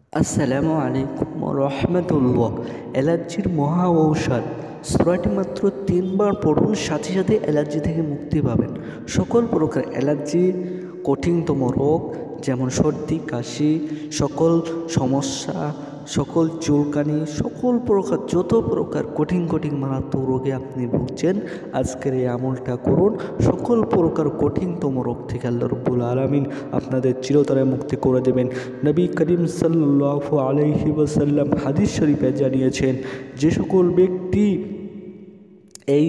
আসসালামু আলাইকুম রহমতুল্লাহ। অ্যালার্জির মহা ঔষধ সূরাটি মাত্র 3 বার পড়ুন, সাথে সাথে অ্যালার্জি থেকে মুক্তি পাবেন। সকল প্রকার অ্যালার্জি, কঠিনতম রোগ যেমন সর্দি কাশি, সকল সমস্যা, সকল চুলকানি, সকল প্রকার যত প্রকার কঠিন মারাত্মক রোগে আপনি ভুগছেন, আজকের এই আমলটা করুন। সকল প্রকার কঠিনতম রোগ থেকে আল্লাহ রাব্বুল আলামিন আপনাদের চিরতরে মুক্তি করে দেবেন। নবী করিম সাল্লাল্লাহু আলাইহি ওয়াসাল্লাম হাদিস শরীফে জানিয়েছেন, যে সকল ব্যক্তি এই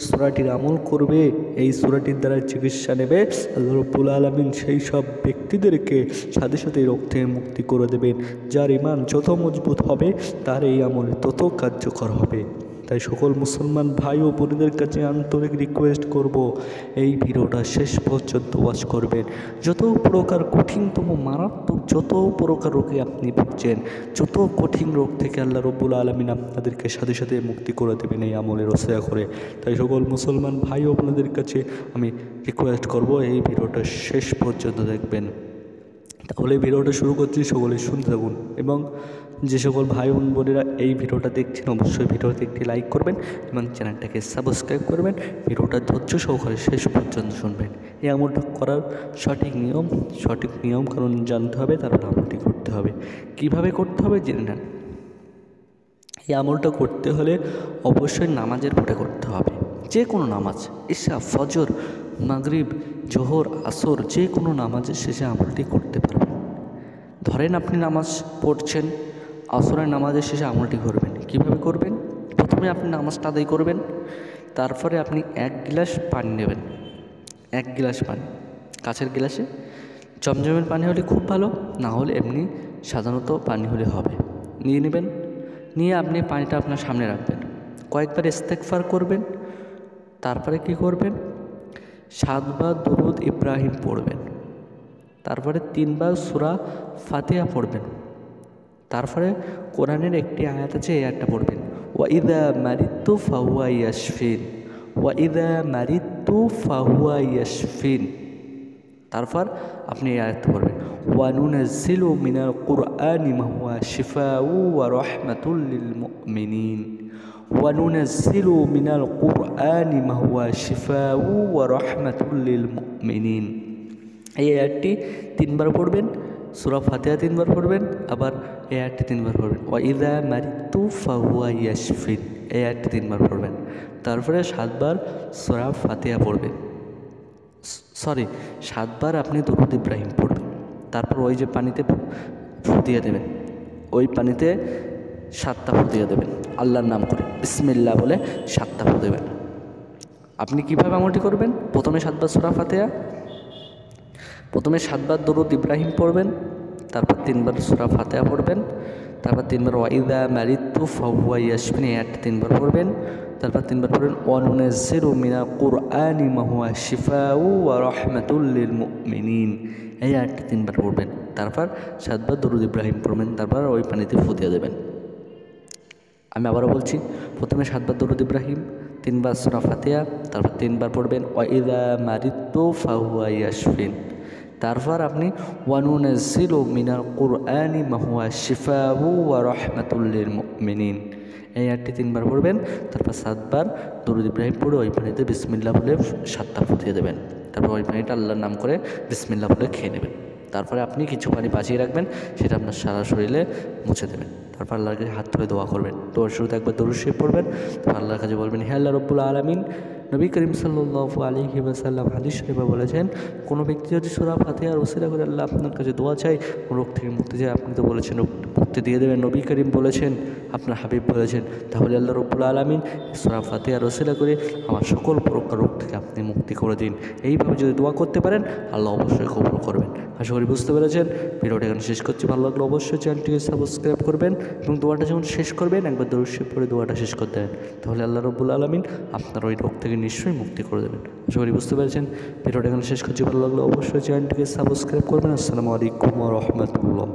সূরাটির আমল করবে, এই সূরাটির দ্বারা চিকিৎসা নেবে, আল্লাহ রাব্বুল আলামিন সেই সব ব্যক্তিদেরকে সাথে সাথে রোগ থেকে মুক্তি করে দেবেন। যার ঈমান যত মজবুত হবে, তার এই আমল তত কার্যকর হবে। তাই সকল মুসলমান ভাই ও বোনদের কাছে আন্তরিক রিকোয়েস্ট করব, এই ভিডিওটা শেষ পর্যন্ত ওয়াচ করবেন। যত প্রকার কঠিনতম মারাত্মক যত প্রকার রোগে আপনি ভুগছেন, যত কঠিন রোগ থেকে আল্লাহ রাব্বুল আলামিন আপনাদেরকে সাথে সাথে মুক্তি করে দেবেন এই আমলের ওসিলা করে। তাই সকল মুসলমান ভাই ও বোনদের কাছে আমি রিকোয়েস্ট করব, এই ভিডিওটা শেষ পর্যন্ত দেখবেন। তাহলে ভিডিওটা শুরু করছি, সকলে শুনতে থাকুন। এবং যে সকল ভাই বোন বোনেরা এই ভিডিওটা দেখছেন, অবশ্যই ভিডিওতে একটি লাইক করবেন এবং চ্যানেলটাকে সাবস্ক্রাইব করবেন। ভিডিওটা ধৈর্য সহকারে শেষ পর্যন্ত শুনবেন। এই আমলটা করার সঠিক নিয়ম কারণ জানতে হবে, তারপর আমলটি করতে হবে। কিভাবে করতে হবে জেনে নেন। এই আমলটা করতে হলে অবশ্যই নামাজের পরে করতে হবে। যে কোনো নামাজ, ইশা, ফজর, মাগরিব, জোহর, আসর, যে কোনো নামাজের শেষে আমলটি করতে পারবেন। ধরেন আপনি নামাজ পড়ছেন, আসরের নামাজের শেষে আমলটি করবেন। কিভাবে করবেন? প্রথমে আপনি নামাজটা আদায় করবেন, তারপরে আপনি 1 গ্লাস পানি নেবেন। 1 গ্লাস পানি, কাঁচের গ্লাসে, জমজমের পানি হলে খুব ভালো, না হলে এমনি সাধারণত পানি হলে হবে। নিয়ে নেবেন, নিয়ে আপনি পানিটা আপনার সামনে রাখবেন, কয়েকবার ইস্তেগফার করবেন। তারপরে কি করবেন? 7 বার দুরূদ ইব্রাহিম পড়বেন, তারপরে 3 বার সূরা ফাতিহা পড়বেন। তারপরে কোরআনের একটি আয়াত আছে, এই আয়াতটা পড়বেন, ওয়াইদা মারিতু ফাহুয়া ইয়াশফিন, ওয়াইদা মারিতু ফাহুয়া ইয়াশফিন। তারপর আপনি এই আয়াতটা পড়বেন, ওয়ানুনাজ্জিলু মিনাল কুরআনি মা হুয়া শিফাউ ওয়া রাহমাতুল লিল মুমিনিন, ওয়ানুনাজ্জিলু মিনাল কুরআনি মা হুয়া শিফাউ ওয়া রাহমাতুল লিল মুমিনিন। এই আয়াতটি 3 বার পড়বেন। সূরা ফাতিহা 3 বার পড়বেন, আবার এই আয়াতটি 3 বার পড়বেন, ওয়াইদা মারিতু ফাহুয়া ইয়াশফিন, এই আয়াতটি 3 বার পড়বেন। তারপরে 7 বার সূরা ফাতিহা পড়বেন, 7 বার আপনি দুরূদ ইব্রাহিম পড়বেন। তারপর ওই যে পানিতে ফু দিয়ে দেবেন, ওই পানিতে 7টা ফু দিয়ে দেবেন, আল্লাহর নাম করে বিসমিল্লাহ বলে 7টা ফু দেবেন। আপনি কীভাবে আমলটি করবেন? প্রথমে 7 বার সূরা ফাতিহা, প্রথমে 7 বার দুরূদ ইব্রাহিম পড়বেন, তারপর 3 বার সূরা ফাতিহা পড়বেন, তারপর 3 বার ওয়াইদা মারিতু ফাহুয়া ইয়াশফিন, এই আয়াতটি 3 বার পড়বেন। তারপর 3 বার পড়বেন, ওয়ানুনাজ্জিলু মিনাল কুরআনি মা হুয়া শিফাউ ওয়া রাহমাতুল লিল মুমিনিন, এই আয়াতটি 3 বার পড়বেন। তারপর 7 বার দুরূদ ইব্রাহিম পড়বেন, তারপর ওই পানিতে ফু দিয়ে দেবেন। আমি আবারও বলছি, প্রথমে 7 বার দুরূদ ইব্রাহিম, 3 বার সূরা ফাতিহা, তারপর 3 বার পড়বেন ওয়াইদা মারিতু ফাহুয়া ইয়াশফিন। তারপর আপনি ওয়ানুনাজ্জিলু মিনাল কুরআনি মা হুয়া শিফাউ ওয়া রাহমাতুল লিল মুমিনিন, এই আয়াতটি 3 বার পড়বেন। তারপর 7 বার দুরূদ ইব্রাহিম পড়ে ওই পানিতে বিসমিল্লাহ বলে 7টা ফুটিয়ে দেবেন। তারপর ওই পানিটা আল্লাহর নাম করে বিসমিল্লাহ বলে খেয়ে নেবেন। তারপরে আপনি কিছু পানি বাঁচিয়ে রাখবেন, সেটা আপনার সারা শরীরে মুছে দেবেন। তারপর আল্লাহর কাছে হাত তুলে দোয়া করবেন। দোয়ার শুরুতে একবার দরুদ শরীফ পড়বেন, তারপর আল্লাহর কাছে বলবেন, হে আল্লাহ রাব্বুল আলামিন। নবী করিম সাল্লাল্লাহু আলাইহি ওয়াসাল্লাম হাদিস শরীফে বলেছেন, কোনো ব্যক্তি যদি সূরা ফাতিহার ওসিলা করে আল্লাহ আপনার কাছে দোয়া চাই, রোগ থেকে মুক্তি চাই, আপনি তো বলেছেন মুক্তি দিয়ে দেবেন। নবী করিম বলেছেন, আপনার হাবিব বলেছেন, তাহলে আল্লাহ রাব্বুল আলামিন সূরা ফাতিহার ওসিলা করে আমার সকল প্রকার রোগ থেকে আপনি মুক্তি করে দিন। এইভাবে যদি দোয়া করতে পারেন, আল্লাহ অবশ্যই কবুল করবেন। আশা করি বুঝতে পেরেছেন। ভিডিওটা এখানে শেষ করছি। ভালো লাগলে অবশ্যই চ্যানেলটিকে সাবস্ক্রাইব করবেন এবং দোয়াটা যখন শেষ করবেন, একবার দরুদ শরীফ পড়ে দোয়াটা শেষ করতে দেবেন, তাহলে আল্লাহ রাব্বুল আলামিন আপনার ওই রোগ থেকে নিশ্চয়ই মুক্তি করে দেবেন। আশা করি বুঝতে পেরেছেন। ভিডিওটা এখানে শেষ করছি। ভালো লাগলে অবশ্যই চ্যানেলটিকে সাবস্ক্রাইব করবেন। আসসালামু আলাইকুম ওয়া রাহমাতুল্লাহ।